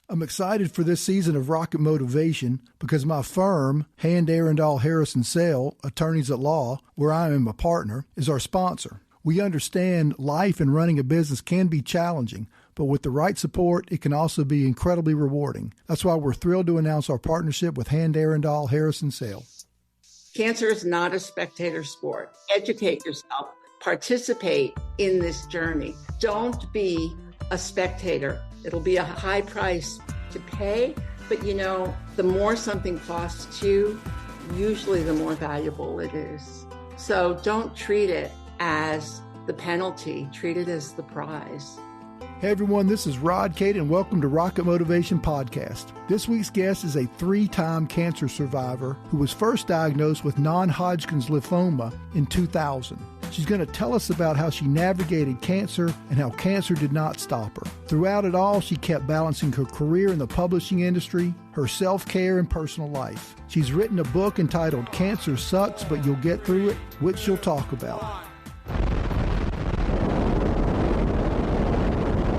I'm excited for this season of Rocket Motivation because my firm, Hand, Arundel, Harris & Sale, Attorneys at Law, where I am a partner, is our sponsor. We understand life and running a business can be challenging, but with the right support, it can also be incredibly rewarding. That's why we're thrilled to announce our partnership with Hand, Arundel, Harris & Sale. Cancer is not a spectator sport. Educate yourself. Participate in this journey. Don't be a spectator. It'll be a high price to pay, but the more something costs you, usually the more valuable it is. So don't treat it as the penalty, treat it as the prize. Hey everyone, this is Rod Cate and welcome to Rocket Motivation Podcast. This week's guest is a 3-time cancer survivor who was first diagnosed with Non-Hodgkin's lymphoma in 2000. She's going to tell us about how she navigated cancer and how cancer did not stop her. Throughout it all, she kept balancing her career in the publishing industry, her self-care, and personal life. She's written a book entitled Cancer Sucks, But You'll Get Through It, which she'll talk about.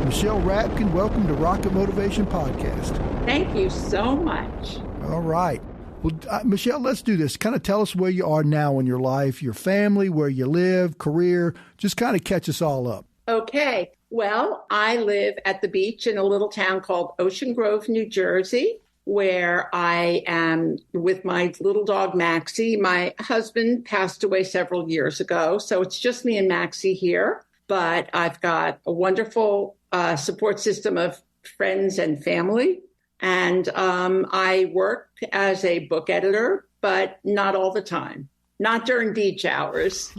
Michelle Rapkin, welcome to Rocket Motivation Podcast. Thank you so much. All right. Well, Michelle, let's do this. Kind of tell us where you are now in your life, your family, where you live, career. Just kind of catch us all up. Okay. Well, I live at the beach in a little town called Ocean Grove, New Jersey, where I am with my little dog, Maxie. My husband passed away several years ago, so it's just me and Maxie here. But I've got a wonderful support system of friends and family. And I work as a book editor, but not all the time, not during beach hours.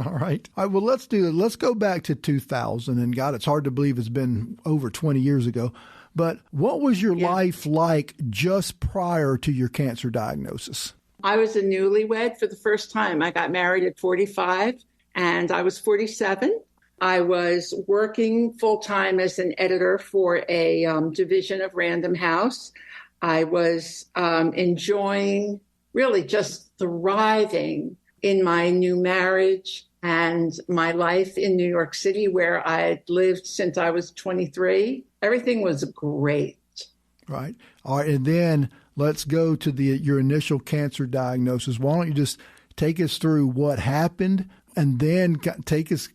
All right. Well, let's do it. Let's go back to 2000. And God, it's hard to believe it's been over 20 years ago. But what was your life like just prior to your cancer diagnosis? I was a newlywed for the first time. I got married at 45 and I was 47. I was working full-time as an editor for a division of Random House. I was enjoying, really just thriving in my new marriage and my life in New York City, where I had lived since I was 23. Everything was great. Right. All right. And then let's go to your initial cancer diagnosis. Why don't you just take us through what happened? And then take us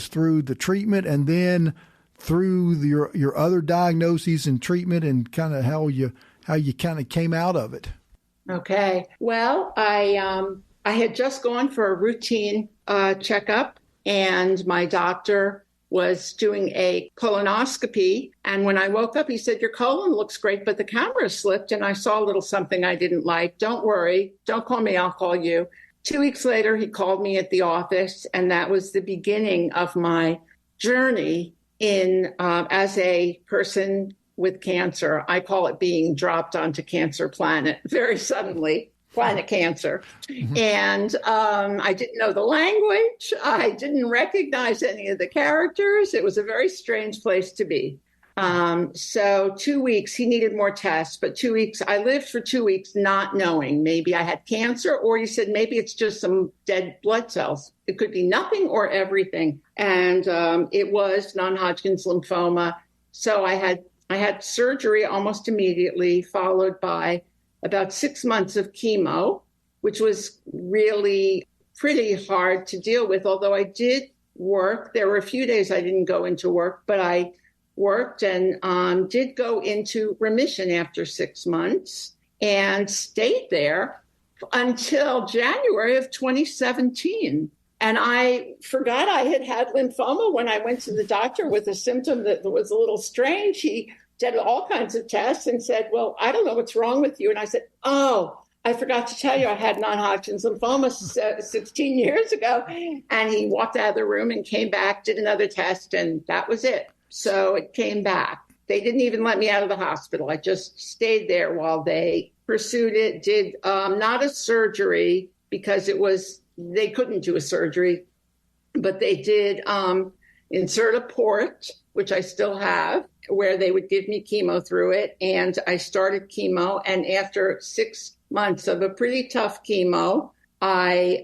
through the treatment, and then through your other diagnoses and treatment, and kind of how you kind of came out of it. Okay. Well, I had just gone for a routine checkup, and my doctor was doing a colonoscopy. And when I woke up, he said, "Your colon looks great, but the camera slipped, and I saw a little something I didn't like. Don't worry. Don't call me. I'll call you." 2 weeks later, he called me at the office, and that was the beginning of my journey in as a person with cancer. I call it being dropped onto Cancer Planet very suddenly, Planet Cancer. Mm-hmm. And I didn't know the language. I didn't recognize any of the characters. It was a very strange place to be. So 2 weeks, he needed more tests, but 2 weeks, I lived for 2 weeks not knowing maybe I had cancer, or he said, maybe it's just some dead blood cells. It could be nothing or everything. And it was non-Hodgkin's lymphoma. So I had surgery almost immediately, followed by about 6 months of chemo, which was really pretty hard to deal with. Although I did work, there were a few days I didn't go into work, but I worked and did go into remission after 6 months and stayed there until January of 2017. And I forgot I had lymphoma when I went to the doctor with a symptom that was a little strange. He did all kinds of tests and said, "Well, I don't know what's wrong with you." And I said, "Oh, I forgot to tell you I had non-Hodgkin's lymphoma 16 years ago." And he walked out of the room and came back, did another test, and that was it. So it came back. They didn't even let me out of the hospital. I just stayed there while they pursued it, did not a surgery because they couldn't do a surgery, but they did insert a port, which I still have, where they would give me chemo through it. And I started chemo. And after 6 months of a pretty tough chemo, I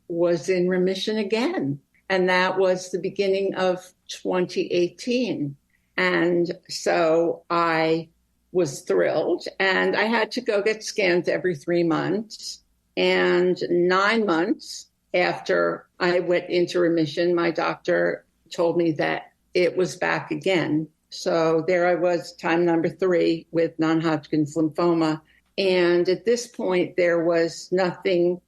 was in remission again. And that was the beginning of 2018. And so I was thrilled, and I had to go get scans every 3 months. And 9 months after I went into remission, my doctor told me that it was back again. So there I was, time number 3 with non-Hodgkin's lymphoma. And at this point, there was nothing,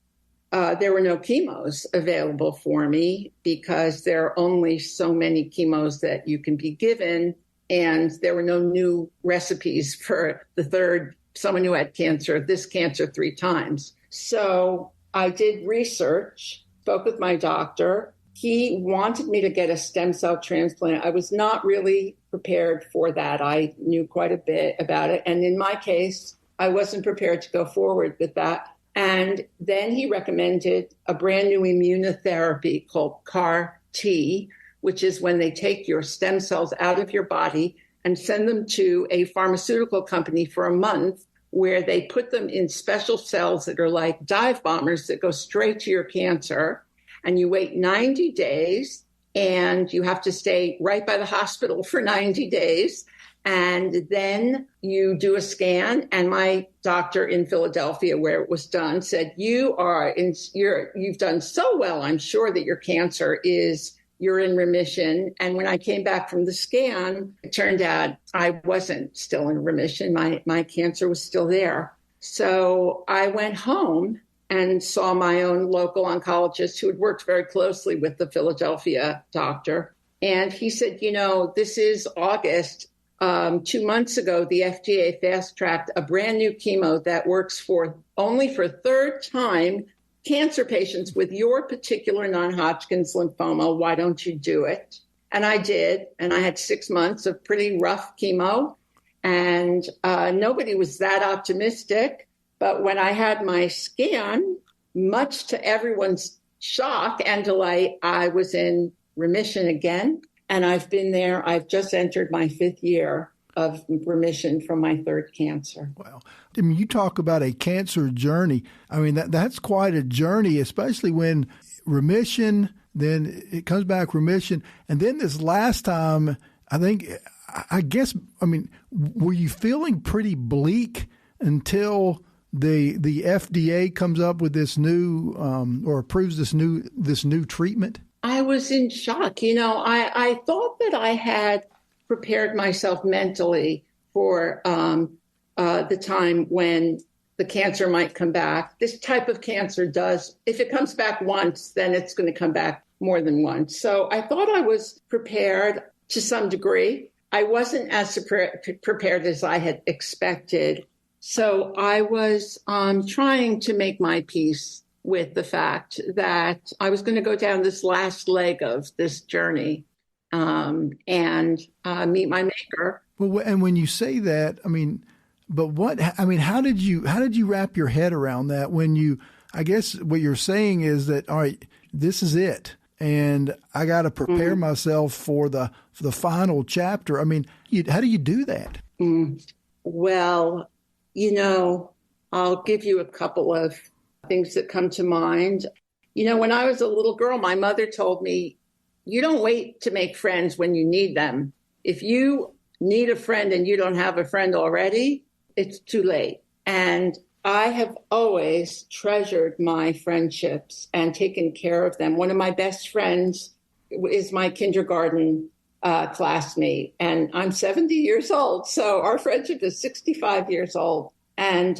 there were no chemos available for me because there are only so many chemos that you can be given. And there were no new recipes for the third, someone who had cancer, this cancer 3 times. So I did research, spoke with my doctor. He wanted me to get a stem cell transplant. I was not really prepared for that. I knew quite a bit about it. And in my case, I wasn't prepared to go forward with that. And then he recommended a brand new immunotherapy called Cate, which is when they take your stem cells out of your body and send them to a pharmaceutical company for a month, where they put them in special cells that are like dive bombers that go straight to your cancer. And you wait 90 days, and you have to stay right by the hospital for 90 days. And then you do a scan. And my doctor in Philadelphia, where it was done, said, you've done so well. I'm sure that your cancer you're in remission. And when I came back from the scan, it turned out I wasn't still in remission. My cancer was still there. So I went home and saw my own local oncologist who had worked very closely with the Philadelphia doctor. And he said, this is August. 2 months ago, the FDA fast-tracked a brand new chemo that works only for third-time cancer patients with your particular non-Hodgkin's lymphoma. Why don't you do it? And I did. And I had 6 months of pretty rough chemo. And nobody was that optimistic. But when I had my scan, much to everyone's shock and delight, I was in remission again. And I've been there. I've just entered my 5th year of remission from my 3rd cancer. Wow. I mean, you talk about a cancer journey. I mean, that's quite a journey, especially when remission, then it comes back remission. And then this last time, I guess, were you feeling pretty bleak until the FDA comes up with this new or approves this new treatment? I was in shock. I thought that I had prepared myself mentally for the time when the cancer might come back. This type of cancer does, if it comes back once, then it's going to come back more than once. So I thought I was prepared to some degree. I wasn't as prepared as I had expected. So I was trying to make my peace with the fact that I was going to go down this last leg of this journey and meet my maker. Well, and when you say that, how did you wrap your head around that when I guess what you're saying is that, all right, this is it. And I got to prepare myself for the final chapter. I mean, how do you do that? Well, I'll give you a couple of things that come to mind. When I was a little girl, my mother told me, you don't wait to make friends when you need them. If you need a friend and you don't have a friend already, it's too late. And I have always treasured my friendships and taken care of them. One of my best friends is my kindergarten classmate, and I'm 70 years old. So our friendship is 65 years old. And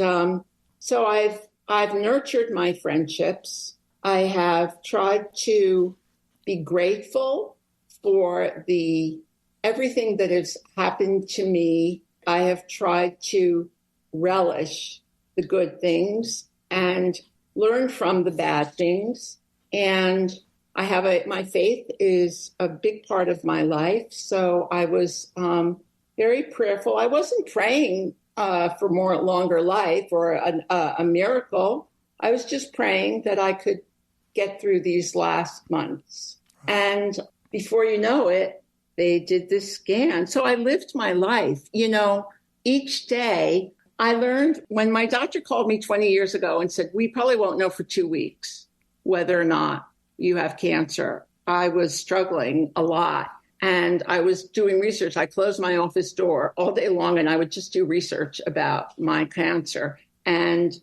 so I've nurtured my friendships. I have tried to be grateful for everything that has happened to me. I have tried to relish the good things and learn from the bad things. And my faith is a big part of my life. So I was very prayerful. I wasn't praying for longer life or a miracle. I was just praying that I could get through these last months. And before you know it, they did this scan. So I lived my life. Each day I learned, when my doctor called me 20 years ago and said, we probably won't know for 2 weeks whether or not you have cancer. I was struggling a lot. And I was doing research. I closed my office door all day long, and I would just do research about my cancer and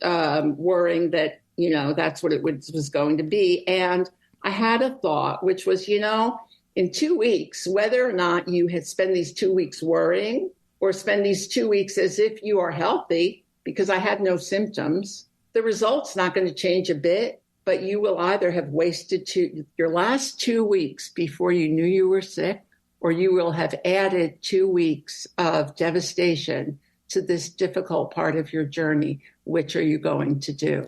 worrying that, that's what it was going to be. And I had a thought, which was, in 2 weeks, whether or not you had spent these 2 weeks worrying or spend these 2 weeks as if you are healthy, because I had no symptoms, the result's not going to change a bit, but you will either have wasted your last 2 weeks before you knew you were sick, or you will have added 2 weeks of devastation to this difficult part of your journey. Which are you going to do?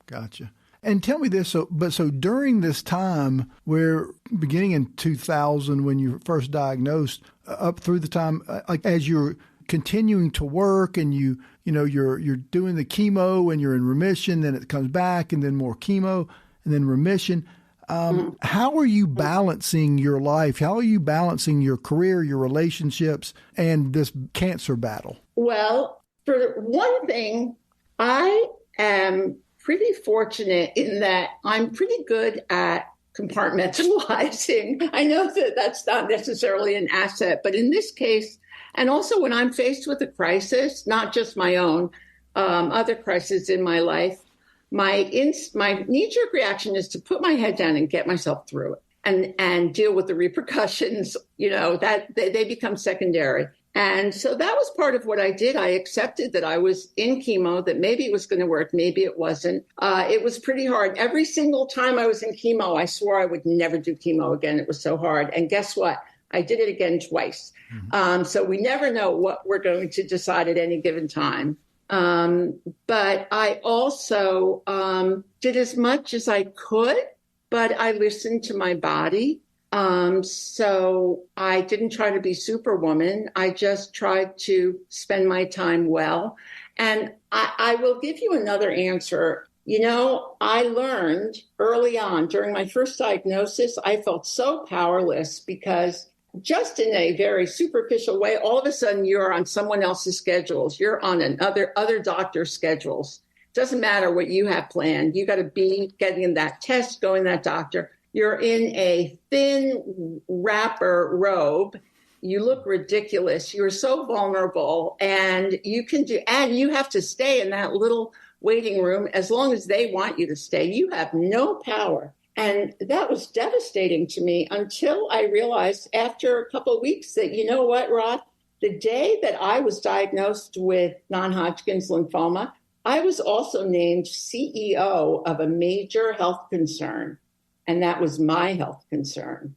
Gotcha. And tell me this, so during this time, where beginning in 2000, when you were first diagnosed, up through the time, like as you're continuing to work and you're doing the chemo and you're in remission, then it comes back and then more chemo and then remission. How are you balancing your life? How are you balancing your career, your relationships, and this cancer battle? Well, for one thing, I am pretty fortunate in that I'm pretty good at compartmentalizing. I know that that's not necessarily an asset, but in this case, and also when I'm faced with a crisis, not just my own, other crises in my life, my knee-jerk reaction is to put my head down and get myself through it and deal with the repercussions, that they become secondary. And so that was part of what I did. I accepted that I was in chemo, that maybe it was going to work, maybe it wasn't. It was pretty hard. Every single time I was in chemo, I swore I would never do chemo again. It was so hard. And guess what? I did it again twice. Mm-hmm. So we never know what we're going to decide at any given time. But I also did as much as I could, but I listened to my body. So I didn't try to be Superwoman. I just tried to spend my time well. And I will give you another answer. I learned early on during my first diagnosis, I felt so powerless because just in a very superficial way, all of a sudden you're on someone else's schedules. You're on other doctor's schedules. Doesn't matter what you have planned. You got to be getting that test, going to that doctor. You're in a thin wrapper robe. You look ridiculous. You're so vulnerable, and you have to stay in that little waiting room as long as they want you to stay. You have no power. And that was devastating to me until I realized after a couple of weeks that, you know what, Rod, the day that I was diagnosed with non-Hodgkin's lymphoma, I was also named CEO of a major health concern. And that was my health concern.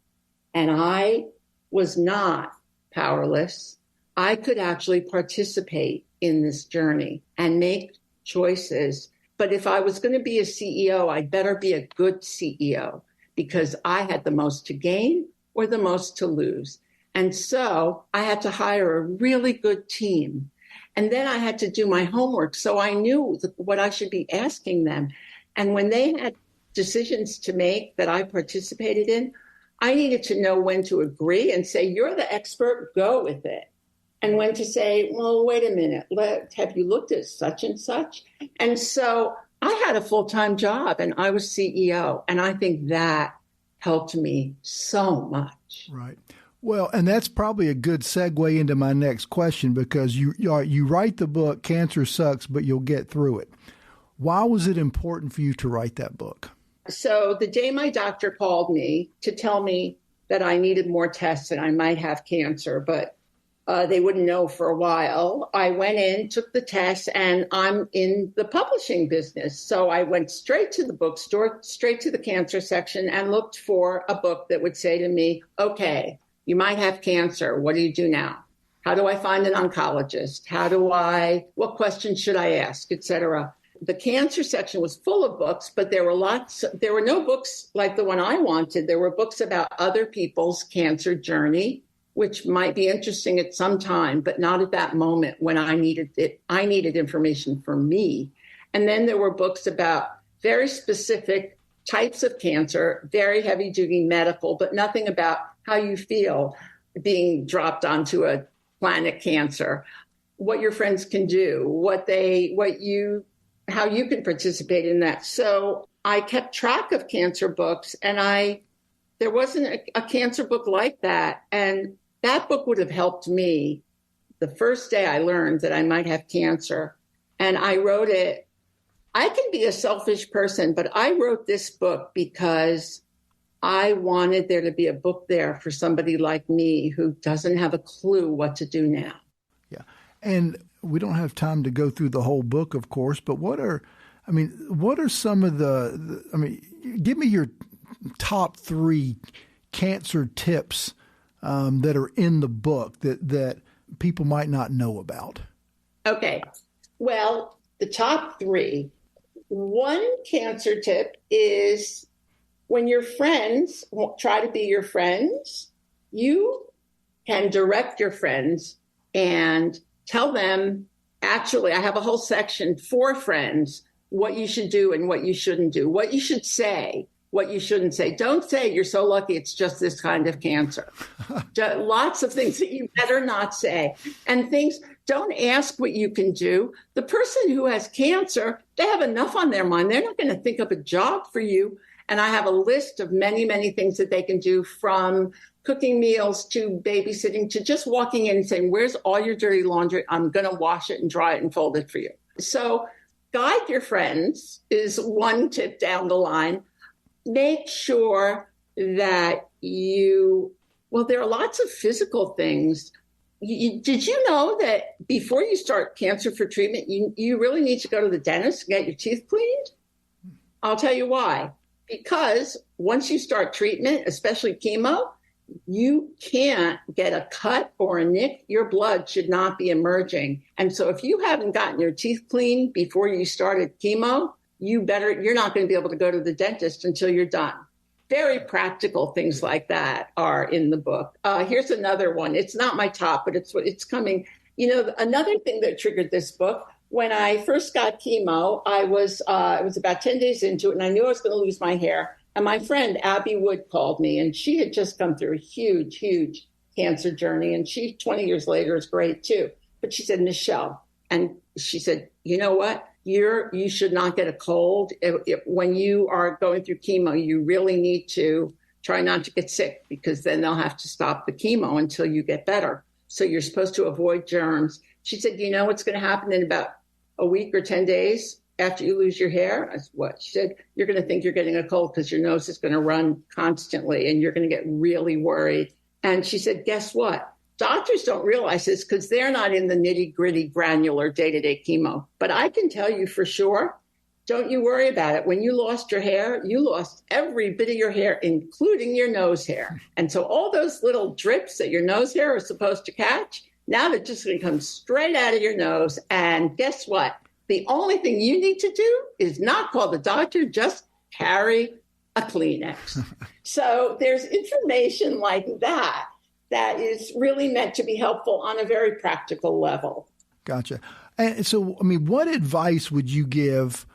And I was not powerless. I could actually participate in this journey and make choices. But if I was going to be a CEO, I'd better be a good CEO because I had the most to gain or the most to lose. And so I had to hire a really good team. And then I had to do my homework. So I knew what I should be asking them. And when they had decisions to make that I participated in, I needed to know when to agree and say, you're the expert, go with it. And when to say, well, wait a minute, have you looked at such and such? And so I had a full-time job and I was CEO. And I think that helped me so much. Right. Well, and that's probably a good segue into my next question, because you write the book, Cancer Sucks, but You'll Get Through It. Why was it important for you to write that book? So the day my doctor called me to tell me that I needed more tests and I might have cancer, but they wouldn't know for a while, I went in, took the tests, and I'm in the publishing business. So I went straight to the bookstore, straight to the cancer section, and looked for a book that would say to me, okay, you might have cancer. What do you do now? How do I find an oncologist? What questions should I ask, et cetera? The cancer section was full of books, but there were no books like the one I wanted. There were books about other people's cancer journey, which might be interesting at some time, but not at that moment when I needed it. I needed information for me. And then there were books about very specific types of cancer, very heavy duty medical, but nothing about how you feel being dropped onto a planet cancer, what your friends can do, how you can participate in that. So I kept track of cancer books, and I There wasn't a cancer book like that. And that book would have helped me the first day I learned that I might have cancer. And I wrote it. I can be a selfish person, but I wrote this book because I wanted there to be a book there for somebody like me who doesn't have a clue what to do now. Yeah. And we don't have time to go through the whole book, of course, but what are some of give me your top 3 cancer tips that are in the book that people might not know about. Okay. Well, the top 3. One cancer tip is when your friends try to be your friends, you can direct your friends and tell them, actually, I have a whole section for friends, what you should do and what you shouldn't do, what you should say, what you shouldn't say. Don't say you're so lucky it's just this kind of cancer. Lots of things that you better not say. And things, don't ask what you can do. The person who has cancer, they have enough on their mind. They're not going to think of a job for you. And I have a list of many, many things that they can do, from cooking meals to babysitting to just walking in and saying, where's all your dirty laundry? I'm going to wash it and dry it and fold it for you. So guide your friends is one tip down the line. Make sure that there are lots of physical things. Did you know that before you start cancer for treatment, you really need to go to the dentist and get your teeth cleaned? I'll tell you why. Because once you start treatment, especially chemo, you can't get a cut or a nick. Your blood should not be emerging. And so if you haven't gotten your teeth cleaned before you started chemo, you're not going to be able to go to the dentist until you're done. Very practical things like that are in the book. Here's another one. It's not my top, but it's coming. Another thing that triggered this book, when I first got chemo, it was about 10 days into it, and I knew I was going to lose my hair. And my friend Abby Wood called me, and she had just come through a huge, huge cancer journey. And she, 20 years later, is great too. But she said, Michelle, and she said, you know what? You should not get a cold. When you are going through chemo, you really need to try not to get sick, because then they'll have to stop the chemo until you get better. So you're supposed to avoid germs. She said, you know what's going to happen in about a week or 10 days after you lose your hair? I said, what? She said, you're going to think you're getting a cold because your nose is going to run constantly and you're going to get really worried. And she said, guess what? Doctors don't realize this because they're not in the nitty-gritty, granular day-to-day chemo. But I can tell you for sure, don't you worry about it. When you lost your hair, you lost every bit of your hair, including your nose hair. And so all those little drips that your nose hair is supposed to catch, now they're just going to come straight out of your nose. And guess what? The only thing you need to do is not call the doctor, just carry a Kleenex. So there's information like that is really meant to be helpful on a very practical level. Gotcha. And so, what advice would you give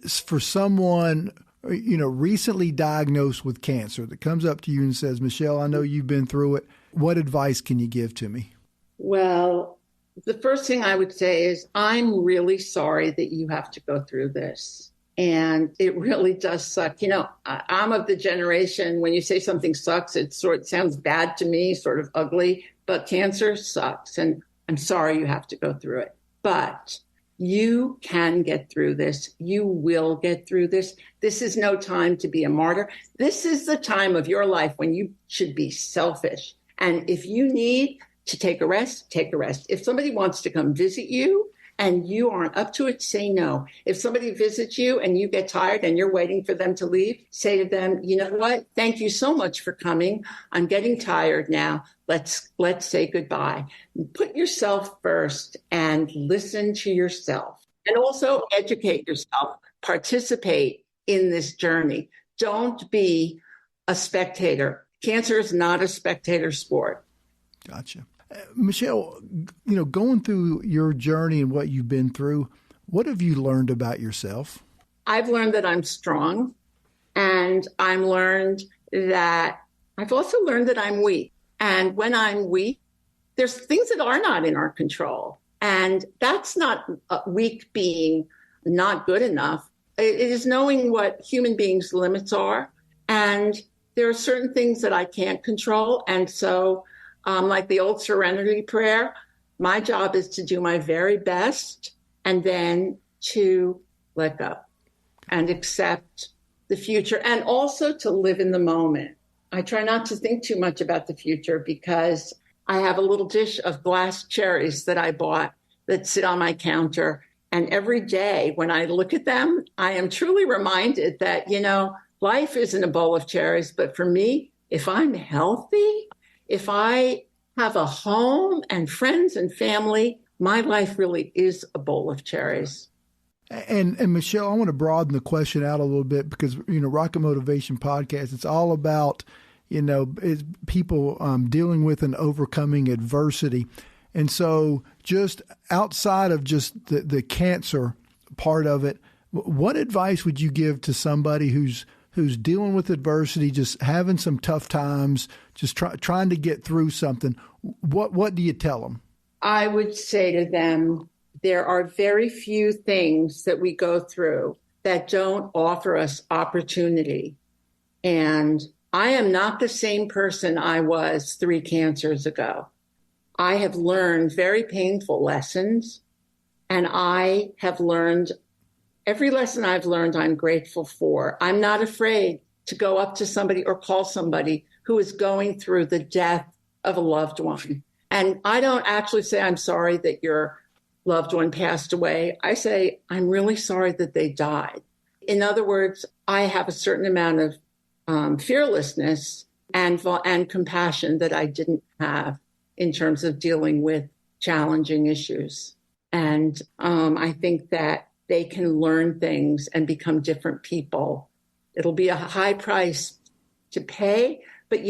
for someone, recently diagnosed with cancer that comes up to you and says, Michelle, I know you've been through it. What advice can you give to me? Well, the first thing I would say is, I'm really sorry that you have to go through this. And it really does suck. I'm of the generation, when you say something sucks, it sounds bad to me, sort of ugly, but cancer sucks. And I'm sorry you have to go through it. But you can get through this. You will get through this. This is no time to be a martyr. This is the time of your life when you should be selfish. And if you need to take a rest, take a rest. If somebody wants to come visit you and you aren't up to it, say no. If somebody visits you and you get tired and you're waiting for them to leave, say to them, you know what? Thank you so much for coming. I'm getting tired now. Let's say goodbye. Put yourself first and listen to yourself, and also educate yourself. Participate in this journey. Don't be a spectator. Cancer is not a spectator sport. Gotcha. Michelle, going through your journey and what you've been through, what have you learned about yourself? I've learned that I'm strong, and I've also learned that I'm weak. And when I'm weak, there's things that are not in our control. And that's not weak being not good enough. It is knowing what human beings' limits are. And there are certain things that I can't control. And so, like the old serenity prayer, my job is to do my very best and then to let go and accept the future, and also to live in the moment. I try not to think too much about the future because I have a little dish of glass cherries that I bought that sit on my counter. And every day when I look at them, I am truly reminded that, life isn't a bowl of cherries. But for me, if I'm healthy, if I have a home and friends and family, my life really is a bowl of cherries. And Michelle, I want to broaden the question out a little bit because, Rocket Motivation Podcast, it's all about, people dealing with and overcoming adversity. And so just outside of just the cancer part of it, what advice would you give to somebody who's dealing with adversity, just having some tough times, just trying to get through something? What do you tell them? I would say to them, there are very few things that we go through that don't offer us opportunity. And I am not the same person I was 3 cancers ago. I have learned very painful lessons, and I have learned every lesson I've learned, I'm grateful for. I'm not afraid to go up to somebody or call somebody who is going through the death of a loved one. And I don't actually say, I'm sorry that your loved one passed away. I say, I'm really sorry that they died. In other words, I have a certain amount of fearlessness and compassion that I didn't have in terms of dealing with challenging issues. And I think that they can learn things and become different people. It'll be a high price to pay, but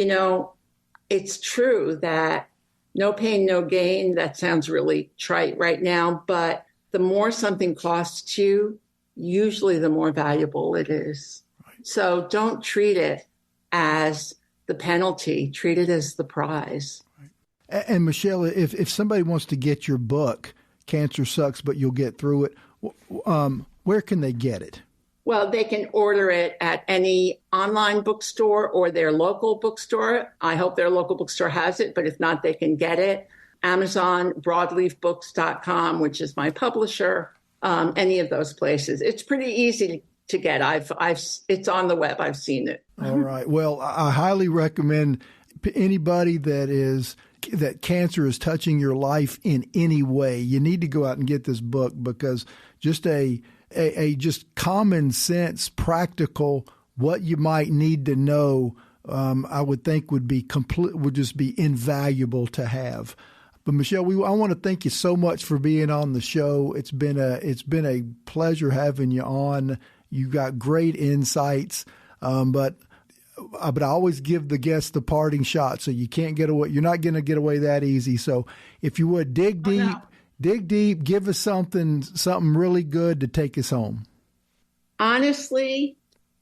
it's true that no pain, no gain. That sounds really trite right now, but the more something costs you, usually the more valuable it is. Right. So don't treat it as the penalty, treat it as the prize. Right. And Michelle, if somebody wants to get your book, Cancer Sucks, But You'll Get Through It, where can they get it? Well, they can order it at any online bookstore or their local bookstore. I hope their local bookstore has it, but if not, they can get it. Amazon, broadleafbooks.com, which is my publisher, any of those places. It's pretty easy to get. It's on the web. I've seen it. All right. Well, I highly recommend anybody that cancer is touching your life in any way, you need to go out and get this book, because just a just common sense, practical, what you might need to know, I would think would just be invaluable to have. But Michelle, I want to thank you so much for being on the show. It's been a pleasure having you on. You got great insights, but I always give the guests the parting shot. So you can't get away. You're not going to get away that easy. So if you would dig deep, give us something really good to take us home. Honestly,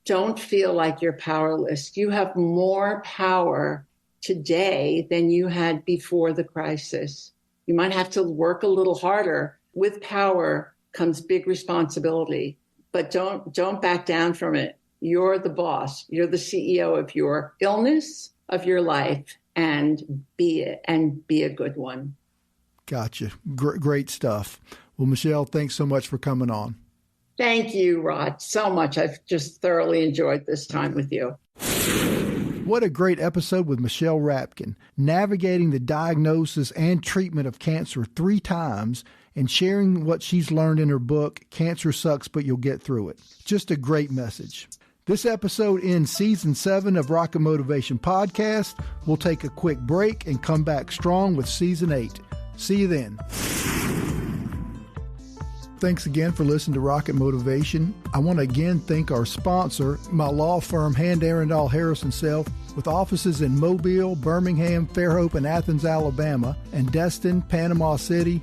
don't feel like you're powerless. You have more power today than you had before the crisis. You might have to work a little harder. With power comes big responsibility, but don't back down from it. You're the boss. You're the CEO of your illness, of your life, and be a good one. Gotcha. Great stuff. Well, Michelle, thanks so much for coming on. Thank you, Rod, so much. I've just thoroughly enjoyed this time with you. What a great episode with Michelle Rapkin, navigating the diagnosis and treatment of cancer 3 times and sharing what she's learned in her book, Cancer Sucks, But You'll Get Through It. Just a great message. This episode ends Season 7 of Rocket Motivation Podcast. We'll take a quick break and come back strong with Season 8. See you then. Thanks again for listening to Rocket Motivation. I want to again thank our sponsor, my law firm, Hand Arundel Harris & Self, with offices in Mobile, Birmingham, Fairhope, and Athens, Alabama, and Destin, Panama City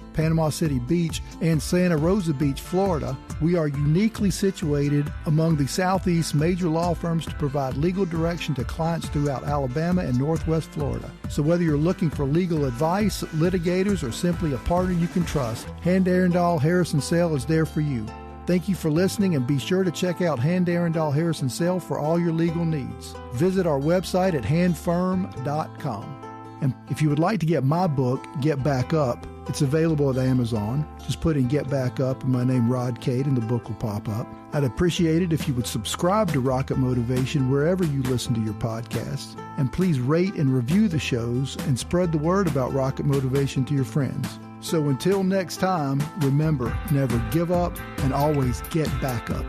Beach, and Santa Rosa Beach, Florida. We are uniquely situated among the Southeast major law firms to provide legal direction to clients throughout Alabama and Northwest Florida. So whether you're looking for legal advice, litigators, or simply a partner you can trust, Hand Arundel Harris & Self is there for you. Thank you for listening, and be sure to check out Hand Arundel Harrison Sale for all your legal needs. Visit our website at handfirm.com. And if you would like to get my book, Get Back Up, it's available at Amazon. Just put in Get Back Up and my name, Rod Cate, and the book will pop up. I'd appreciate it if you would subscribe to Rocket Motivation wherever you listen to your podcasts. And please rate and review the shows and spread the word about Rocket Motivation to your friends. So until next time, remember, never give up and always get back up.